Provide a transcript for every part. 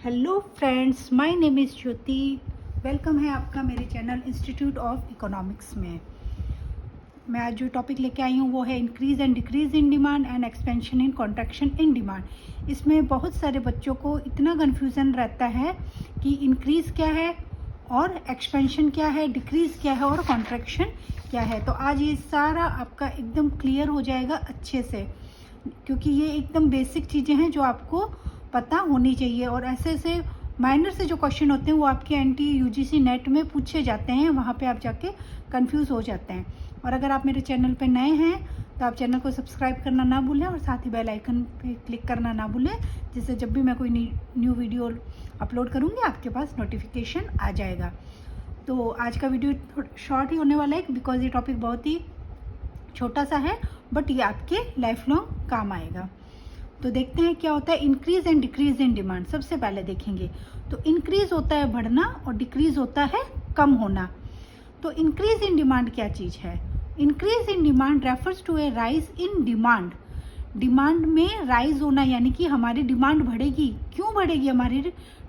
Hello friends, my name is Jyoti. Welcome है आपका मेरे चैनल इंस्टीट्यूट ऑफ इकोनॉमिक्स में। मैं आज जो टॉपिक लेके आई हूँ वो है increase and decrease in demand and expansion in contraction in demand. इसमें बहुत सारे बच्चों को इतना कन्फ्यूज़न रहता है कि इंक्रीज़ क्या है और एक्सपेंशन क्या है, डिक्रीज़ क्या है और कॉन्ट्रैक्शन क्या है। तो आज ये सारा आपका एकदम क्लियर हो जाएगा अच्छे से, क्योंकि ये एकदम बेसिक चीज़ें हैं जो आपको पता होनी चाहिए। और ऐसे ऐसे माइनर से जो क्वेश्चन होते हैं वो आपके एनटी यूजीसी नेट में पूछे जाते हैं, वहाँ पे आप जाके कंफ्यूज हो जाते हैं। और अगर आप मेरे चैनल पे नए हैं तो आप चैनल को सब्सक्राइब करना ना भूलें और साथ ही बेल आइकन पे क्लिक करना ना भूलें, जिससे जब भी मैं कोई न्यू वीडियो अपलोड करूँगी आपके पास नोटिफिकेशन आ जाएगा। तो आज का वीडियो थोड़ा शॉर्ट ही होने वाला है, बिकॉज ये टॉपिक बहुत ही छोटा सा है, बट ये आपके लाइफ लॉन्ग काम आएगा। तो देखते हैं क्या होता है increase and decrease in demand. सबसे पहले देखेंगे तो इंक्रीज होता है बढ़ना और डिक्रीज होता है कम होना। तो इंक्रीज इन डिमांड क्या चीज़ है? Increase in demand refers to a rise in demand. Demand में राइज होना, यानी कि हमारी डिमांड बढ़ेगी। क्यों बढ़ेगी हमारी?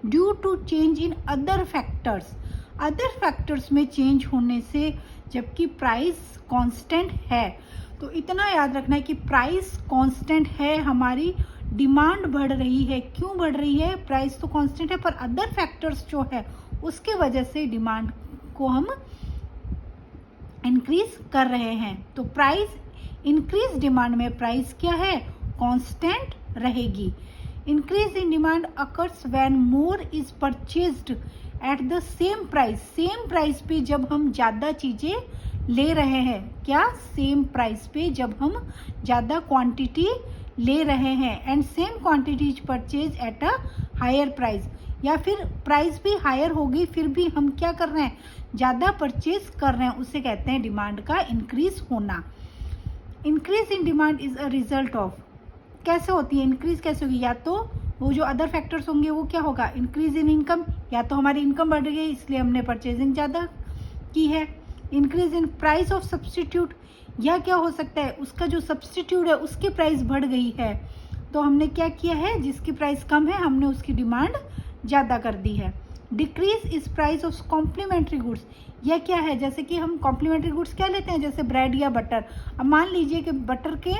Due to change in other factors. Other factors में चेंज होने से, जबकि प्राइस कांस्टेंट है। तो इतना याद रखना है कि प्राइस कांस्टेंट है, हमारी डिमांड बढ़ रही है। क्यों बढ़ रही है? प्राइस तो कांस्टेंट है, पर अदर फैक्टर्स जो है उसके वजह से डिमांड को हम इंक्रीज कर रहे हैं। तो प्राइस इंक्रीज डिमांड में प्राइस क्या है? कांस्टेंट रहेगी। Increase in demand occurs when more is purchased at the same price. Same price पे जब हम ज़्यादा चीज़ें ले रहे हैं। क्या? सेम प्राइस पे जब हम ज़्यादा क्वांटिटी ले रहे हैं। And same quantity is purchase at a higher price, या फिर प्राइस भी हायर होगी फिर भी हम क्या कर रहे हैं? ज़्यादा परचेज कर रहे हैं। उसे कहते हैं डिमांड का इंक्रीज होना। Increase in demand is a result of. कैसे होती है इंक्रीज? कैसे होगी? या तो वो जो अदर फैक्टर्स होंगे वो क्या होगा? इंक्रीज इन इनकम, या तो हमारी इनकम बढ़ गई इसलिए हमने परचेजिंग ज़्यादा की है। Increase in price of substitute, या क्या हो सकता है? उसका जो सब्सटीट्यूट है उसकी प्राइस बढ़ गई है, तो हमने क्या किया है? जिसकी प्राइस कम है हमने उसकी डिमांड ज़्यादा कर दी है। Decrease is price of complementary goods. यह क्या है? जैसे कि हम कॉम्प्लीमेंट्री गुड्स क्या लेते हैं, जैसे ब्रेड या बटर। अब मान लीजिए कि बटर के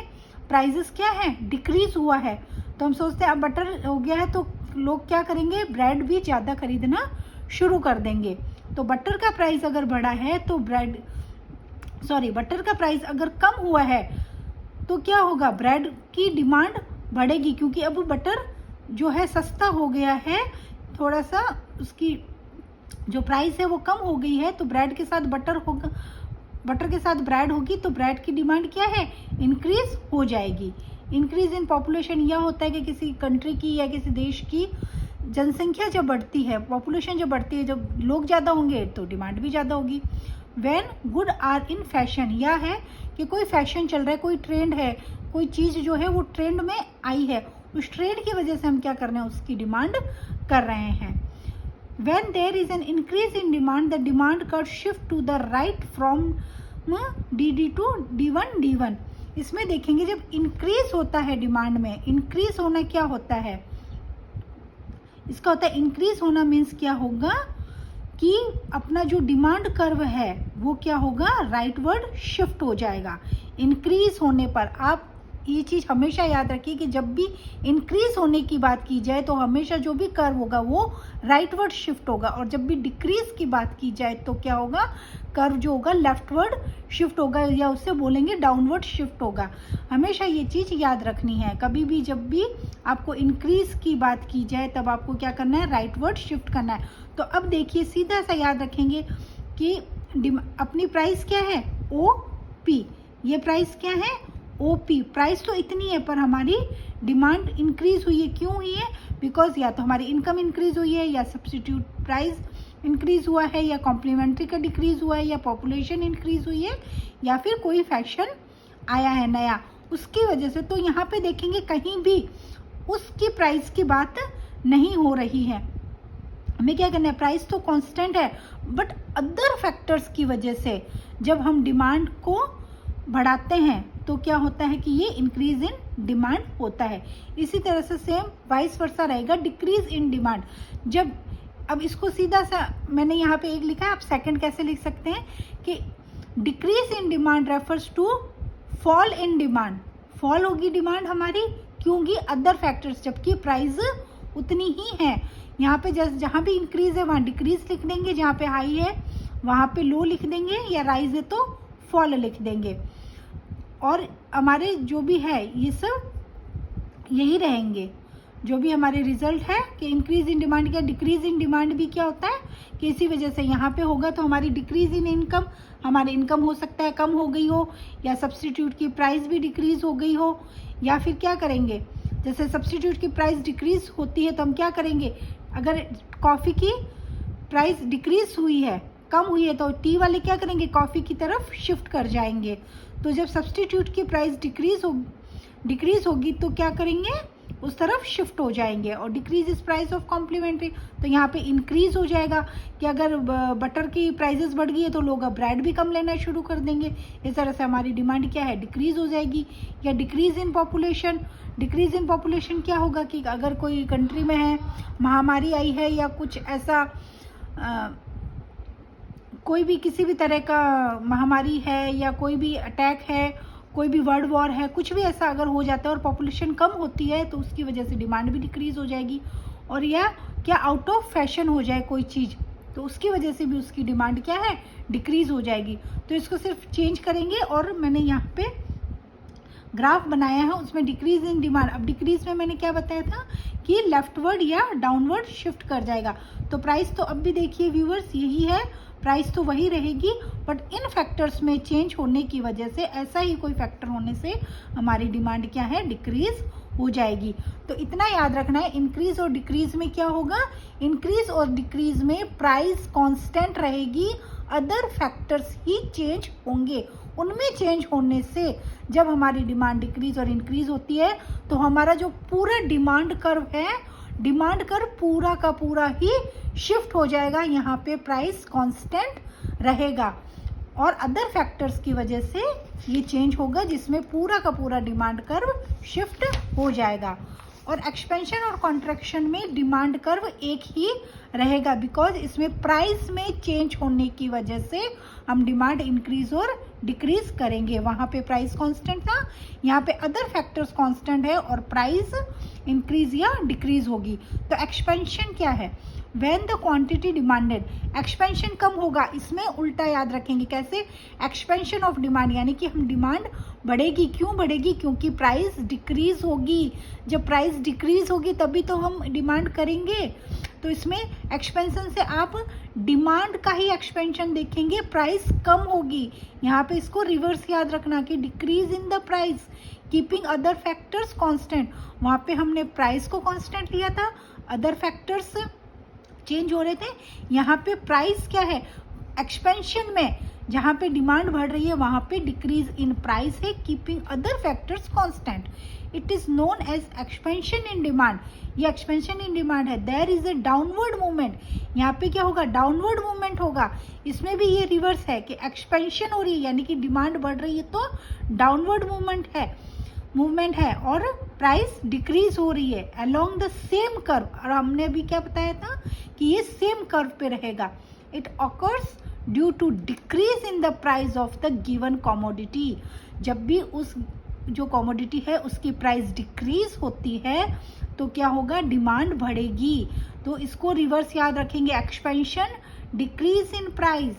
प्राइजेस क्या है? डिक्रीज हुआ है, तो हम सोचते हैं अब बटर हो गया है तो लोग क्या करेंगे? ब्रेड भी ज़्यादा खरीदना शुरू कर देंगे। तो बटर का प्राइस अगर बढ़ा है तो बटर का प्राइस अगर कम हुआ है तो क्या होगा? ब्रेड की डिमांड बढ़ेगी, क्योंकि अब बटर जो है सस्ता हो गया है, थोड़ा सा उसकी जो प्राइस है वो कम हो गई है, तो ब्रेड के साथ बटर होगा, बटर के साथ ब्रेड होगी, तो ब्रेड की डिमांड क्या है? इंक्रीज हो जाएगी। इंक्रीज इन पॉपुलेशन यह होता है कि किसी कंट्री की या किसी देश की जनसंख्या जब बढ़ती है, पॉपुलेशन जब बढ़ती है, जब लोग ज़्यादा होंगे तो डिमांड भी ज़्यादा होगी। When good are in fashion, यह है कि कोई फैशन चल रहा है, कोई ट्रेंड है, कोई चीज़ जो है वो ट्रेंड में आई है, उस ट्रेंड की वजह से हम क्या कर रहे हैं? उसकी डिमांड कर रहे हैं। When there is an increase in demand, the demand curve shift to the right from DD to D1 D1। इसमें देखेंगे जब इंक्रीज होता है डिमांड में, इंक्रीज होना क्या होता है? इसका होता है इंक्रीज होना मीन्स क्या होगा कि अपना जो डिमांड कर्व है वो क्या होगा? राइटवर्ड शिफ्ट हो जाएगा। इंक्रीज होने पर आप ये चीज़ हमेशा याद रखिए कि जब भी इंक्रीज होने की बात की जाए तो हमेशा जो भी कर्व होगा वो राइटवर्ड शिफ्ट होगा, और जब भी डिक्रीज की बात की जाए तो क्या होगा? कर्व जो होगा लेफ्टवर्ड शिफ्ट होगा, या उससे बोलेंगे डाउनवर्ड शिफ्ट होगा। हमेशा ये चीज़ याद रखनी है। कभी भी जब भी आपको इंक्रीज की बात की जाए तब आपको क्या करना है? राइटवर्ड शिफ्ट करना है। तो अब देखिए सीधा सा याद रखेंगे कि अपनी प्राइस क्या है? OP। ये प्राइस क्या है? OP। प्राइस तो इतनी है पर हमारी डिमांड इंक्रीज हुई है। क्यों हुई है? बिकॉज या तो हमारी इनकम इंक्रीज हुई है, या सब्सटीट्यूट प्राइस इंक्रीज हुआ है, या कॉम्प्लीमेंट्री का डिक्रीज हुआ है, या पॉपुलेशन इंक्रीज हुई है, या फिर कोई फैशन आया है नया, उसकी वजह से। तो यहाँ पे देखेंगे कहीं भी उसकी प्राइस की बात नहीं हो रही है। हमें क्या करना है? प्राइस तो कांस्टेंट है, बट अदर फैक्टर्स की वजह से जब हम डिमांड को बढ़ाते हैं तो क्या होता है कि ये इंक्रीज इन डिमांड होता है। इसी तरह से सेम वाइस वर्सा रहेगा, डिक्रीज इन डिमांड। जब अब इसको सीधा सा मैंने यहाँ पे एक लिखा है, आप सेकंड कैसे लिख सकते हैं कि decrease in demand refers to fall in demand. Fall होगी डिमांड हमारी, क्योंकि अदर फैक्टर्स, जबकि प्राइस उतनी ही है। यहाँ पे जहाँ भी इंक्रीज है वहाँ डिक्रीज लिख देंगे, जहाँ पे हाई है वहाँ पे लो लिख देंगे, या राइज है तो फॉल लिख देंगे। और हमारे जो भी है ये सब यही रहेंगे, जो भी हमारे रिजल्ट है कि इंक्रीज इन डिमांड क्या, डिक्रीज इन डिमांड भी क्या होता है कि इसी वजह से यहाँ पे होगा तो हमारी डिक्रीज इन इनकम, हमारी इनकम हो सकता है कम हो गई हो, या सब्स्टिट्यूट की प्राइस भी डिक्रीज हो गई हो, या फिर क्या करेंगे, जैसे सब्स्टिट्यूट की प्राइस डिक्रीज होती है तो हम क्या करेंगे, अगर कॉफ़ी की प्राइस डिक्रीज हुई है, कम हुई है, तो टी वाले क्या करेंगे, कॉफ़ी की तरफ शिफ्ट कर जाएंगे। तो जब सब्स्टिट्यूट की प्राइस डिक्रीज होगी तो क्या करेंगे, उस तरफ शिफ्ट हो जाएंगे। और decrease is price of complementary, तो यहाँ पे इंक्रीज हो जाएगा कि अगर बटर की प्राइसेस बढ़ गई है तो लोग अब ब्रेड भी कम लेना शुरू कर देंगे। इस तरह से हमारी डिमांड क्या है, डिक्रीज हो जाएगी। या decrease in population, decrease in population क्या होगा कि अगर कोई कंट्री में है, महामारी आई है, या कुछ ऐसा कोई भी किसी भी तरह का महामारी है, या कोई भी अटैक है, कोई भी वर्ल्ड वॉर है, कुछ भी ऐसा अगर हो जाता है और पॉपुलेशन कम होती है तो उसकी वजह से डिमांड भी डिक्रीज हो जाएगी। और या क्या आउट ऑफ फैशन हो जाए कोई चीज़ तो उसकी वजह से भी उसकी डिमांड क्या है, डिक्रीज हो जाएगी। तो इसको सिर्फ चेंज करेंगे। और मैंने यहाँ पे ग्राफ बनाया है, उसमें डिक्रीज इन डिमांड, अब डिक्रीज में मैंने क्या बताया था कि लेफ्टवर्ड या डाउनवर्ड शिफ्ट कर जाएगा। तो प्राइस तो अब भी देखिए व्यूअर्स यही है, प्राइस तो वही रहेगी, बट इन फैक्टर्स में चेंज होने की वजह से, ऐसा ही कोई फैक्टर होने से हमारी डिमांड क्या है, डिक्रीज हो जाएगी। तो इतना याद रखना है, इंक्रीज और डिक्रीज में क्या होगा, इंक्रीज और डिक्रीज में प्राइस कांस्टेंट रहेगी, अदर फैक्टर्स ही चेंज होंगे। उनमें चेंज होने से जब हमारी डिमांड डिक्रीज और इंक्रीज होती है तो हमारा जो पूरा डिमांड कर्व है, डिमांड कर्व पूरा का पूरा ही शिफ्ट हो जाएगा, यहाँ पे प्राइस कांस्टेंट रहेगा और अदर फैक्टर्स की वजह से ये चेंज होगा, जिसमें पूरा का पूरा डिमांड कर्व शिफ्ट हो जाएगा। और एक्सपेंशन और कॉन्ट्रैक्शन में डिमांड कर्व एक ही रहेगा, बिकॉज इसमें प्राइस में चेंज होने की वजह से हम डिमांड इंक्रीज और डिक्रीज करेंगे। वहाँ पे प्राइस कांस्टेंट था, यहाँ पे अदर फैक्टर्स कांस्टेंट है और प्राइस इंक्रीज या डिक्रीज होगी। तो एक्सपेंशन क्या है, when the quantity demanded, expansion कम होगा, इसमें उल्टा याद रखेंगे कैसे, एक्सपेंशन ऑफ डिमांड, यानी कि हम डिमांड बढ़ेगी, क्यों बढ़ेगी, क्योंकि प्राइस डिक्रीज होगी। जब प्राइस डिक्रीज होगी तभी तो हम डिमांड करेंगे। तो इसमें एक्सपेंशन से आप डिमांड का ही एक्सपेंशन देखेंगे, प्राइस कम होगी। यहाँ पे इसको रिवर्स याद रखना कि decrease in the price keeping other factors constant, वहाँ पे हमने प्राइस को कांस्टेंट लिया था, अदर फैक्टर्स चेंज हो रहे थे। यहाँ पे प्राइस क्या है, एक्सपेंशन में जहाँ पे डिमांड बढ़ रही है वहाँ पे डिक्रीज इन प्राइस है, keeping other factors constant. It is known as expansion in demand, ये एक्सपेंशन इन डिमांड है। There is a downward movement, यहाँ पे क्या होगा, डाउनवर्ड मूवमेंट होगा। इसमें भी ये रिवर्स है कि एक्सपेंशन हो रही है यानी कि डिमांड बढ़ रही है तो डाउनवर्ड मूवमेंट है और प्राइस डिक्रीज हो रही है अलोंग द सेम कर्व। और हमने भी क्या बताया था कि ये सेम कर्व पे रहेगा। It occurs due to decrease in the price of the given commodity, जब भी उस जो कमोडिटी है उसकी प्राइस डिक्रीज होती है तो क्या होगा, डिमांड बढ़ेगी। तो इसको रिवर्स याद रखेंगे, एक्सपेंशन डिक्रीज इन प्राइस।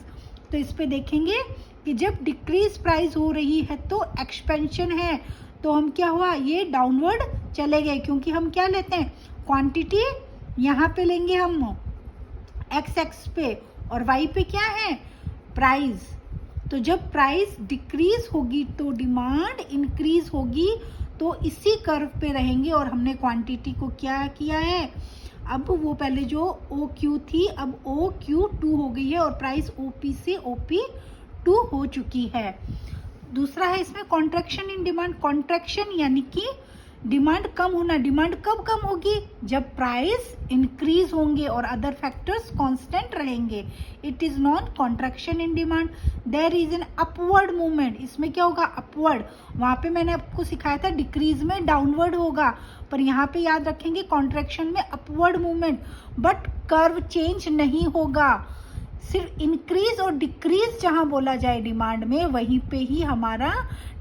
तो इस पे देखेंगे कि जब डिक्रीज प्राइस हो रही है तो एक्सपेंशन है, तो हम क्या हुआ, ये डाउनवर्ड चले गए, क्योंकि हम क्या लेते हैं, क्वांटिटी यहाँ पे लेंगे हम एक्स पे और वाई पे क्या है, प्राइस। तो जब प्राइस डिक्रीज होगी तो डिमांड इंक्रीज होगी, तो इसी कर्व पे रहेंगे। और हमने क्वांटिटी को क्या किया है, अब वो पहले जो ओ क्यू थी अब ओ क्यू 2 हो गई है और प्राइस ओ पी से ओ पी 2 हो चुकी है। दूसरा है इसमें कॉन्ट्रैक्शन इन डिमांड, कॉन्ट्रैक्शन यानी कि डिमांड कम होना, डिमांड कब कम होगी? जब प्राइस इंक्रीज होंगे और अदर फैक्टर्स कांस्टेंट रहेंगे। It is known contraction in demand, there is an upward movement. इसमें क्या होगा? अपवर्ड। वहां पे मैंने आपको सिखाया था डिक्रीज में डाउनवर्ड होगा, पर यहाँ पे याद रखेंगे कॉन्ट्रैक्शन में upward movement, but curve change नहीं होगा। सिर्फ इंक्रीज और डिक्रीज जहां बोला जाए डिमांड में, वहीं पे ही हमारा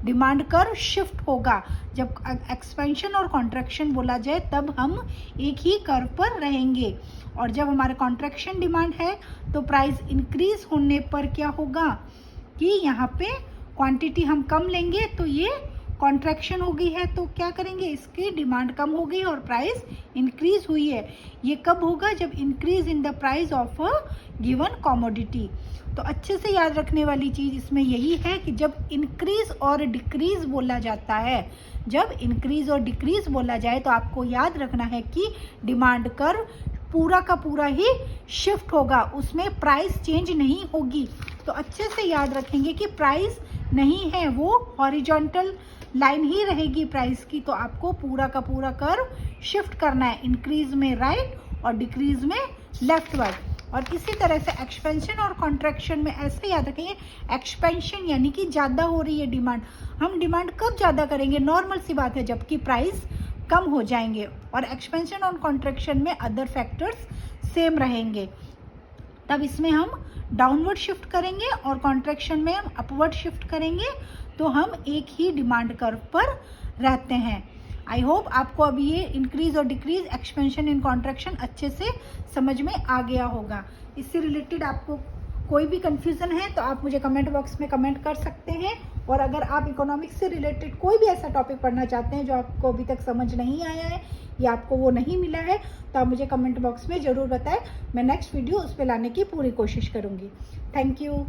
डिमांड कर्व शिफ्ट होगा। जब एक्सपेंशन और कॉन्ट्रैक्शन बोला जाए तब हम एक ही कर्व पर रहेंगे, और जब हमारा कॉन्ट्रैक्शन डिमांड है तो प्राइस इंक्रीज होने पर क्या होगा कि यहाँ पे क्वांटिटी हम कम लेंगे तो ये कॉन्ट्रैक्शन हो गई है, तो क्या करेंगे? इसकी डिमांड कम हो गई और प्राइस इंक्रीज हुई है। ये कब होगा? जब increase in the price of a given commodity. तो अच्छे से याद रखने वाली चीज इसमें यही है कि जब इंक्रीज और डिक्रीज बोला जाता है, जब इंक्रीज और डिक्रीज बोला जाए तो आपको याद रखना है कि डिमांड कर्व पूरा का पूरा ही शिफ्ट होगा, उसमें प्राइस चेंज नहीं होगी। तो अच्छे से याद रखेंगे कि प्राइस नहीं है, वो हॉरिजॉन्टल लाइन ही रहेगी प्राइस की। तो आपको पूरा का पूरा कर्व शिफ्ट करना है, इंक्रीज में राइट और डिक्रीज में लेफ्टवर्ड। और इसी तरह से एक्सपेंशन और कॉन्ट्रैक्शन में ऐसे याद रखेंगे, एक्सपेंशन यानी कि ज़्यादा हो रही है डिमांड। हम डिमांड कब ज़्यादा करेंगे? नॉर्मल सी बात है, जबकि प्राइस कम हो जाएंगे। और एक्सपेंशन और कॉन्ट्रैक्शन में अदर फैक्टर्स सेम रहेंगे, तब इसमें हम डाउनवर्ड शिफ्ट करेंगे और कॉन्ट्रैक्शन में हम अपवर्ड शिफ्ट करेंगे, तो हम एक ही डिमांड कर्व पर रहते हैं। आई होप आपको अभी ये इंक्रीज और डिक्रीज, एक्सपेंशन इन कॉन्ट्रैक्शन अच्छे से समझ में आ गया होगा। इससे रिलेटेड आपको कोई भी कंफ्यूजन है तो आप मुझे कमेंट बॉक्स में कमेंट कर सकते हैं, और अगर आप इकोनॉमिक्स से रिलेटेड कोई भी ऐसा टॉपिक पढ़ना चाहते हैं जो आपको अभी तक समझ नहीं आया है या आपको वो नहीं मिला है, तो आप मुझे कमेंट बॉक्स में ज़रूर बताएं। मैं नेक्स्ट वीडियो उस पर लाने की पूरी कोशिश करूँगी। Thank you.